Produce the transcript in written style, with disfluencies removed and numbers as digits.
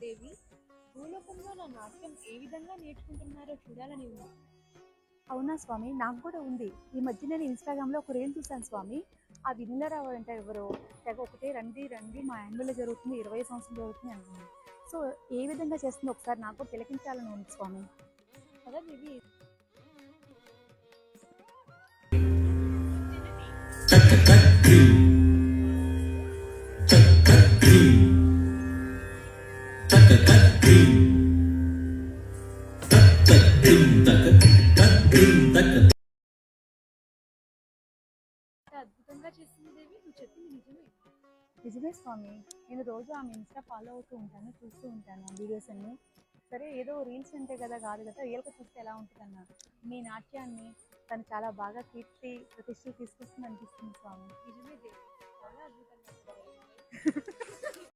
దేవి, భూలోకంలో నా నాట్యం ఏ విధంగా నేర్చుకుంటున్నారో చూడాలని ఉంది. అవునా స్వామి, నాకు కూడా ఉంది. ఈ మధ్య నేను ఇన్స్టాగ్రామ్లో ఒక రీల్ చూశాను స్వామి. ఆ విన్నర్ అవ్వాలంటే ఎవరో తెగ ఒకటే రండి రండి మా యాన్యువల్ జరుగుతుంది, 20 సంవత్సరం జరుగుతుంది అంటుంది. సో ఏ విధంగా చేస్తుందో ఒకసారి నాకు కూడా తిలకించాలని ఉంది స్వామి. కదా దేవి. అద్భుతంగా చేస్తుంది దేవి, నువ్వు చెప్పింది నిజమే. నిజమే స్వామి, నేను రోజు ఆమె ఇన్స్టా ఫాలో అవుతూ ఉంటాను, చూస్తూ ఉంటాను ఆ వీడియోస్ అన్ని. సరే ఏదో రీల్స్ అంటే కదా, కాదు కదా, రియల్గా చూస్తే ఎలా ఉంటుంది అన్న మీ నాట్యాన్ని తను చాలా బాగా కీర్తి ప్రతిష్టలు తీసుకొస్తుంది అనిపిస్తుంది స్వామి. నిజమే దేవి, చాలా అద్భుతంగా